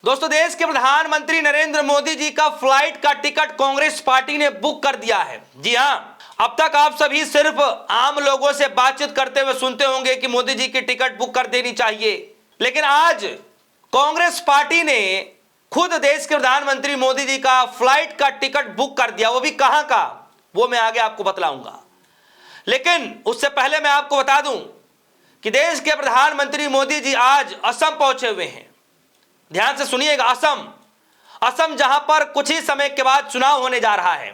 दोस्तों, देश के प्रधानमंत्री नरेंद्र मोदी जी का फ्लाइट का टिकट कांग्रेस पार्टी ने बुक कर दिया है। जी हां, अब तक आप सभी सिर्फ आम लोगों से बातचीत करते हुए सुनते होंगे कि मोदी जी की टिकट बुक कर देनी चाहिए, लेकिन आज कांग्रेस पार्टी ने खुद देश के प्रधानमंत्री मोदी जी का फ्लाइट का टिकट बुक कर दिया। वो भी कहां का, वो मैं आगे आपको बतलाऊंगा। लेकिन उससे पहले मैं आपको बता दूं कि देश के प्रधानमंत्री मोदी जी आज असम पहुंचे हुए हैं। ध्यान से सुनिएगा, असम जहां पर कुछ ही समय के बाद चुनाव होने जा रहा है,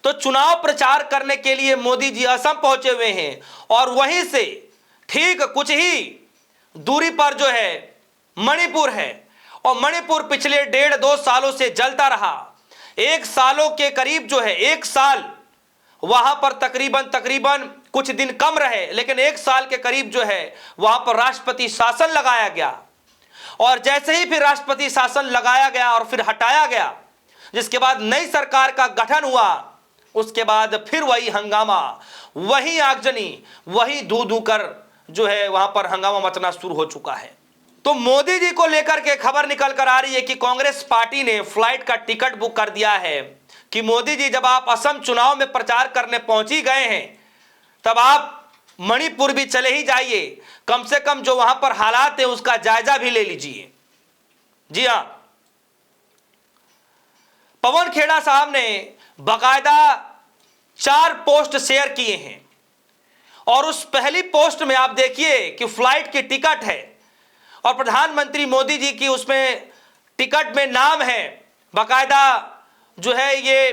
तो चुनाव प्रचार करने के लिए मोदी जी असम पहुंचे हुए हैं। और वहीं से ठीक कुछ ही दूरी पर जो है मणिपुर है, और मणिपुर पिछले 1.5-2 सालों से जलता रहा। 1 सालों के करीब जो है, 1 साल वहां पर तकरीबन कुछ दिन कम रहे, लेकिन 1 साल के करीब जो है वहां पर राष्ट्रपति शासन लगाया गया। और जैसे ही फिर राष्ट्रपति शासन लगाया गया और फिर हटाया गया, जिसके बाद नई सरकार का गठन हुआ, उसके बाद फिर वही हंगामा, वही आगजनी, वही धू धू कर जो है वहां पर हंगामा मचना शुरू हो चुका है। तो मोदी जी को लेकर के खबर निकल कर आ रही है कि कांग्रेस पार्टी ने फ्लाइट का टिकट बुक कर दिया है कि मोदी जी, जब आप असम चुनाव में प्रचार करने पहुंच ही गए हैं, तब आप मणिपुर भी चले ही जाइए, कम से कम जो वहां पर हालात है उसका जायजा भी ले लीजिए। जी हां, पवन खेड़ा साहब ने बाकायदा 4 पोस्ट शेयर किए हैं, और उस पहली पोस्ट में आप देखिए कि फ्लाइट की टिकट है और प्रधानमंत्री मोदी जी की उसमें टिकट में नाम है। बाकायदा जो है ये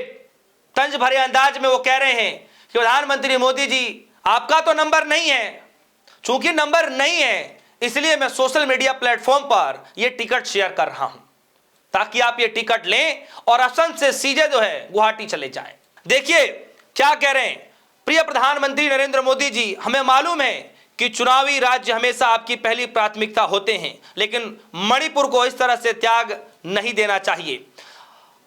तंज भरे अंदाज में वो कह रहे हैं कि प्रधानमंत्री मोदी जी, आपका तो नंबर नहीं है, चूंकि नंबर नहीं है इसलिए मैं सोशल मीडिया प्लेटफॉर्म पर यह टिकट शेयर कर रहा हूं, ताकि आप ये टिकट लें और असम से सीधे जो है गुवाहाटी चले जाएं। देखिए क्या कह रहे हैं प्रिय प्रधानमंत्री नरेंद्र मोदी जी, हमें मालूम है कि चुनावी राज्य हमेशा आपकी पहली प्राथमिकता होते हैं, लेकिन मणिपुर को इस तरह से त्याग नहीं देना चाहिए।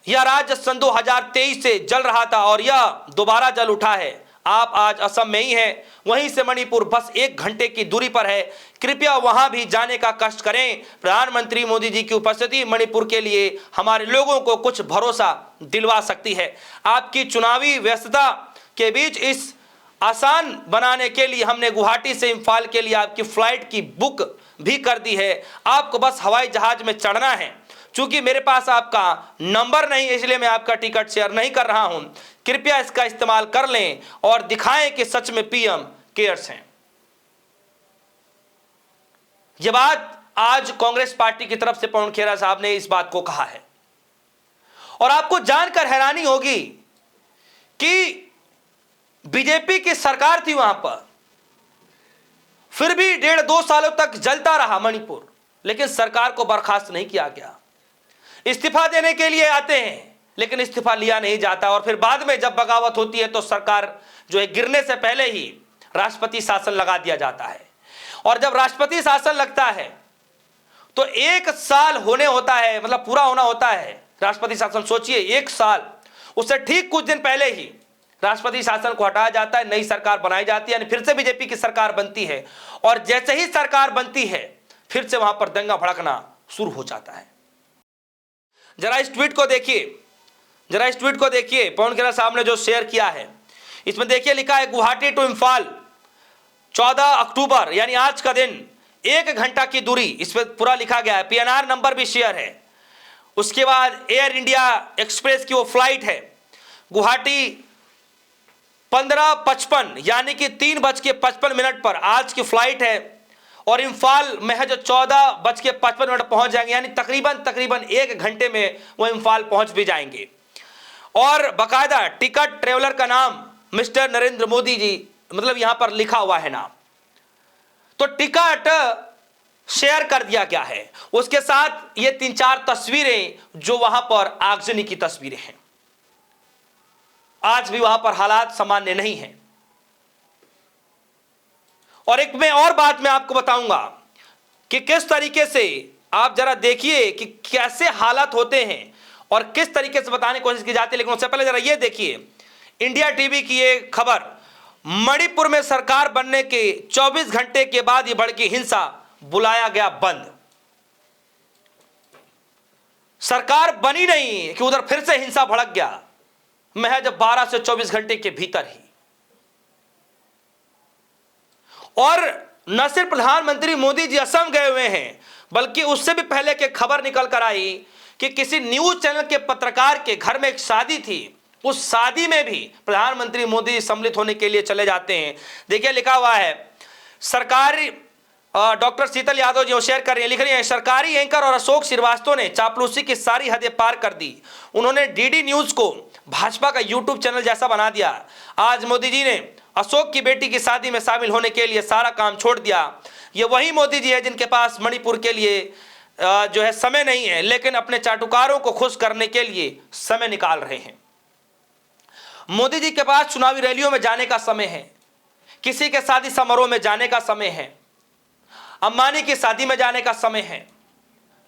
यह राज्य सन 2023 से जल रहा था और यह दोबारा जल उठा है। आप आज असम में ही हैं, वहीं से मणिपुर बस 1 घंटे की दूरी पर है। कृपया वहां भी जाने का कष्ट करें। प्रधानमंत्री मोदी जी की उपस्थिति मणिपुर के लिए हमारे लोगों को कुछ भरोसा दिलवा सकती है। आपकी चुनावी व्यस्तता के बीच इस आसान बनाने के लिए हमने गुवाहाटी से इम्फाल के लिए आपकी फ्लाइट की बुक भी कर दी है। आपको बस हवाई जहाज में चढ़ना है। चूंकि मेरे पास आपका नंबर नहीं है, इसलिए मैं आपका टिकट शेयर नहीं कर रहा हूं। कृपया इसका इस्तेमाल कर लें और दिखाएं कि सच में पीएम केयर्स हैं। यह बात आज कांग्रेस पार्टी की तरफ से पवन खेड़ा साहब ने इस बात को कहा है। और आपको जानकर हैरानी होगी कि बीजेपी की सरकार थी वहां पर, फिर भी 1.5-2 सालों तक जलता रहा मणिपुर, लेकिन सरकार को बर्खास्त नहीं किया गया। इस्तीफा देने के लिए आते हैं, लेकिन इस्तीफा लिया नहीं जाता, और फिर बाद में जब बगावत होती है तो सरकार जो है गिरने से पहले ही राष्ट्रपति शासन लगा दिया जाता है। और जब राष्ट्रपति शासन लगता है तो 1 साल होने होता है, मतलब पूरा होना होता है राष्ट्रपति शासन। सोचिए 1 साल, उससे ठीक कुछ दिन पहले ही राष्ट्रपति शासन को हटाया जाता है, नई सरकार बनाई जाती है, यानी फिर से बीजेपी की सरकार बनती है। और जैसे ही सरकार बनती है फिर से वहां पर दंगा भड़कना शुरू हो जाता है। जरा इस ट्वीट को देखिए, पवन खेड़ा साहब ने जो शेयर किया है, इसमें देखिए लिखा है गुवाहाटी टू इम्फाल 14 अक्टूबर, यानी आज का दिन, 1 घंटा की दूरी, इसमें पूरा लिखा गया है। पीएनआर नंबर भी शेयर है। उसके बाद एयर इंडिया एक्सप्रेस की वो फ्लाइट है, गुवाहाटी 15:55 यानी कि 3:55 पर आज की फ्लाइट है, और इम्फाल महज 14:55 पहुंच जाएंगे, यानी तकरीबन 1 घंटे में वो इम्फाल पहुंच भी जाएंगे। और बाकायदा टिकट ट्रेवलर का नाम मिस्टर नरेंद्र मोदी जी, मतलब यहां पर लिखा हुआ है नाम। तो टिकट शेयर कर दिया गया है। उसके साथ ये 3-4 तस्वीरें जो वहां पर आगजनी की तस्वीरें हैं। आज भी वहां पर हालात सामान्य नहीं है। और एक मैं और बात मैं आपको बताऊंगा कि किस तरीके से, आप जरा देखिए कि कैसे हालात होते हैं और किस तरीके से बताने की कोशिश की जाती है। लेकिन उससे पहले जरा ये देखिए इंडिया टीवी की ये खबर, मणिपुर में सरकार बनने के 24 घंटे के बाद ये भड़की हिंसा, बुलाया गया बंद। सरकार बनी नहीं कि उधर फिर से हिंसा भड़क गया, महज 12 से 24 घंटे के भीतर ही। और न सिर्फ प्रधानमंत्री मोदी जी असम गए हुए हैं, बल्कि उससे भी पहले की खबर निकल कर आई कि किसी न्यूज चैनल के पत्रकार के घर में एक शादी थी, उस शादी में भी प्रधानमंत्री मोदी सम्मिलित होने के लिए चले जाते हैं। देखिए लिखा हुआ है, सरकारी डॉक्टर शीतल यादव जी शेयर कर रही हैं, लिख रही हैं, सरकारी एंकर और अशोक श्रीवास्तव ने चापलूसी की सारी हदें पार कर दी। उन्होंने डीडी न्यूज को भाजपा का यूट्यूब चैनल जैसा बना दिया। आज मोदी जी ने अशोक की बेटी की शादी में शामिल होने के लिए सारा काम छोड़ दिया। ये वही मोदी जी है जिनके पास मणिपुर के लिए जो है समय नहीं है, लेकिन अपने चाटुकारों को खुश करने के लिए समय निकाल रहे हैं। मोदी जी के पास चुनावी रैलियों में जाने का समय है, किसी के शादी समारोह में जाने का समय है, अंबानी की शादी में जाने का समय है,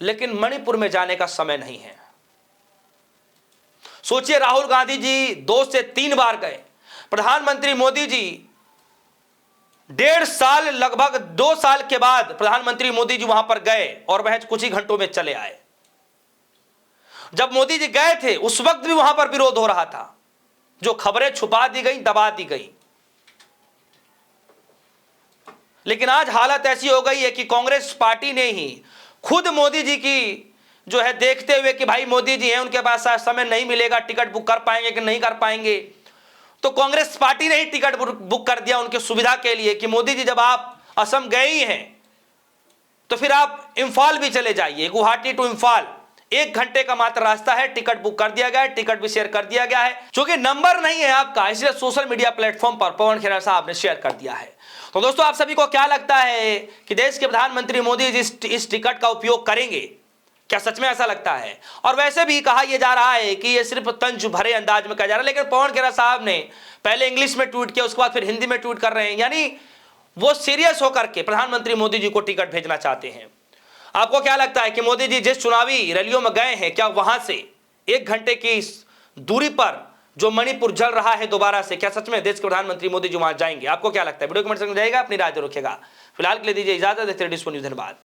लेकिन मणिपुर में जाने का समय नहीं है। सोचिए, राहुल गांधी जी 2 से 3 बार गए, प्रधानमंत्री मोदी जी 1.5 साल, लगभग 2 साल के बाद प्रधानमंत्री मोदी जी वहां पर गए और वह कुछ ही घंटों में चले आए। जब मोदी जी गए थे उस वक्त भी वहां पर विरोध हो रहा था, जो खबरें छुपा दी गई, दबा दी गई। लेकिन आज हालत ऐसी हो गई है कि कांग्रेस पार्टी ने ही खुद मोदी जी की जो है देखते हुए कि भाई मोदी जी हैं, उनके पास समय नहीं मिलेगा, टिकट बुक कर पाएंगे कि नहीं कर पाएंगे, तो कांग्रेस पार्टी ने ही टिकट बुक कर दिया उनकी सुविधा के लिए कि मोदी जी जब आप असम गए ही हैं तो फिर आप इंफाल भी चले जाइए, गुवाहाटी टू इंफाल 1 घंटे का मात्र रास्ता है, टिकट बुक कर दिया गया है, टिकट भी शेयर कर दिया गया है। क्योंकि नंबर नहीं है आपका, इसलिए सोशल मीडिया प्लेटफॉर्म पर पवन खेरा साहब ने शेयर कर दिया है। तो दोस्तों, आप सभी को क्या लगता है कि देश के प्रधानमंत्री मोदी जी इस टिकट का उपयोग करेंगे? क्या सच में ऐसा लगता है? और वैसे भी कहा यह जा रहा है कि यह सिर्फ तंज भरे अंदाज में कहा जा रहा है, लेकिन पवन खेरा साहब ने पहले इंग्लिश में ट्वीट किया, उसके बाद फिर हिंदी में ट्वीट कर रहे हैं, यानी वो सीरियस होकर के प्रधानमंत्री मोदी जी को टिकट भेजना चाहते हैं। आपको क्या लगता है कि मोदी जी जिस चुनावी रैलियों में गए हैं, क्या वहां से 1 घंटे की दूरी पर जो मणिपुर जल रहा है दोबारा से, क्या सच में देश के प्रधानमंत्री मोदी जी वहां जाएंगे? आपको क्या लगता है? वीडियो कमेंट सेक्शन में जाइएगा, अपनी राय जरूर रखिएगा। फिलहाल के लिए दीजिए इजाजत, धन्यवाद।